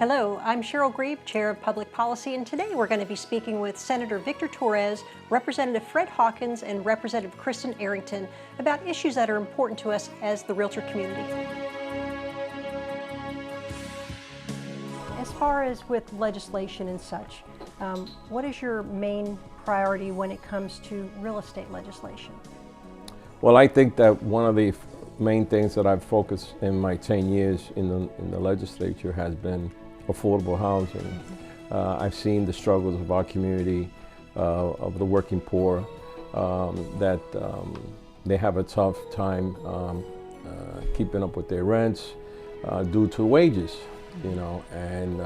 Hello, I'm Cheryl Grieb, Chair of Public Policy, and today we're going to be speaking with Senator Victor Torres, Representative Fred Hawkins, and Representative Kristen Arrington about issues that are important to us as the realtor community. As far as with legislation and such, what is your main priority when it comes to real estate legislation? Well, I think that one of the main things that I've focused in my 10 years in the legislature has been affordable housing. I've seen the struggles of our community, of the working poor, that they have a tough time keeping up with their rents due to wages, you know, and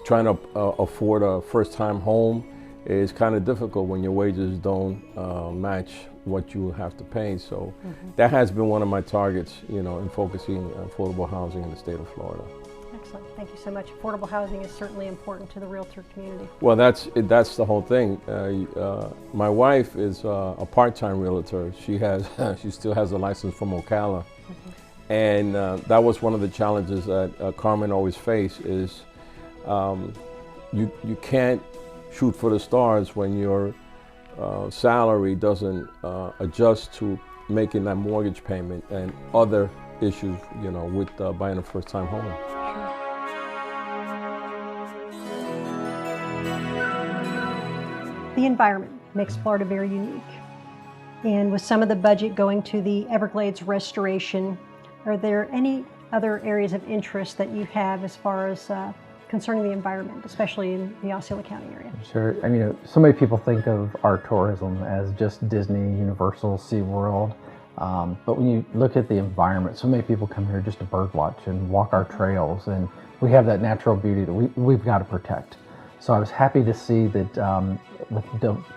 trying to afford a first-time home is kind of difficult when your wages don't match what you have to pay. So that has been one of my targets, you know, in focusing on affordable housing in the state of Florida. Excellent. Thank you so much. Affordable housing is certainly important to the realtor community. Well, that's the whole thing. My wife is a part-time realtor. She still has a license from Ocala. And that was one of the challenges that Carmen always faced is you can't shoot for the stars when your salary doesn't adjust to making that mortgage payment and other issues, you know, with buying a first-time home. The environment makes Florida very unique. And with some of the budget going to the Everglades restoration, are there any other areas of interest that you have as far as concerning the environment, especially in the Osceola County area? Sure. I mean, so many people think of our tourism as just Disney, Universal, SeaWorld. But when you look at the environment, so many people come here just to bird watch and walk our trails, and we have that natural beauty that we've got to protect. So I was happy to see that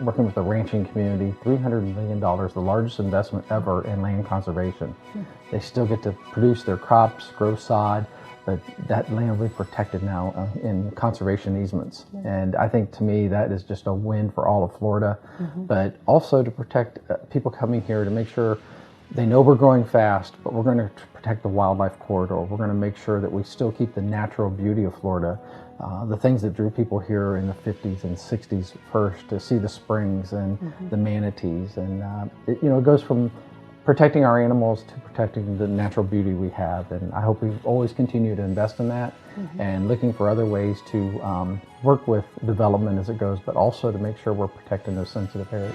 working with the ranching community, $300 million, the largest investment ever in land conservation. They still get to produce their crops, grow sod, but that land will be protected now in conservation easements. And I think, to me, that is just a win for all of Florida, but also to protect people coming here, to make sure they know we're growing fast, but we're going to protect the wildlife corridor. We're going to make sure that we still keep the natural beauty of Florida. The things that drew people here in the 50s and 60s first, to see the springs and the manatees. And it goes from protecting our animals to protecting the natural beauty we have. And I hope we always continue to invest in that and looking for other ways to work with development as it goes, but also to make sure we're protecting those sensitive areas.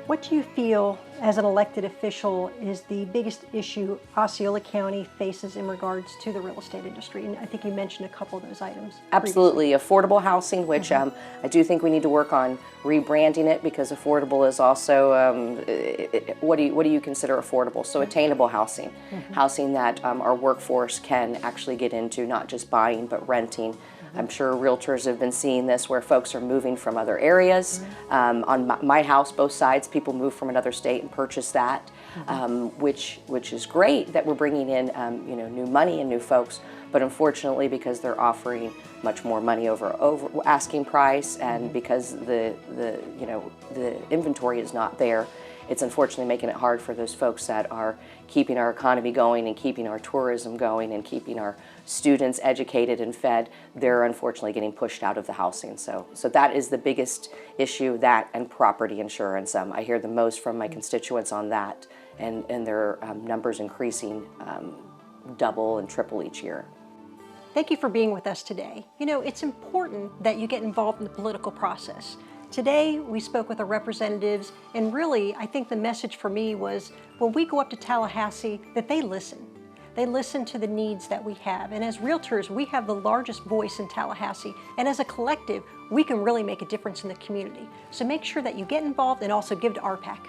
What do you feel, as an elected official, is the biggest issue Osceola County faces in regards to the real estate industry? And I think you mentioned a couple of those items. Absolutely. Affordable housing, which I do think we need to work on rebranding it, because affordable is also, what do you consider affordable? So attainable housing, housing that our workforce can actually get into, not just buying, but renting. I'm sure realtors have been seeing this, where folks are moving from other areas. On my house, both sides, people move from another state and purchase that, which is great that we're bringing in new money and new folks. But unfortunately, because they're offering much more money over asking price, and because the inventory is not there, it's unfortunately making it hard for those folks that are keeping our economy going and keeping our tourism going and keeping our students educated and fed. They're unfortunately getting pushed out of the housing. So that is the biggest issue, that and property insurance. I hear the most from my constituents on that, and their numbers increasing double and triple each year. Thank you for being with us today. You know, it's important that you get involved in the political process. Today, we spoke with our representatives, and really, I think the message for me was, when we go up to Tallahassee, that they listen. They listen to the needs that we have. And as realtors, we have the largest voice in Tallahassee. And as a collective, we can really make a difference in the community. So make sure that you get involved and also give to RPAC.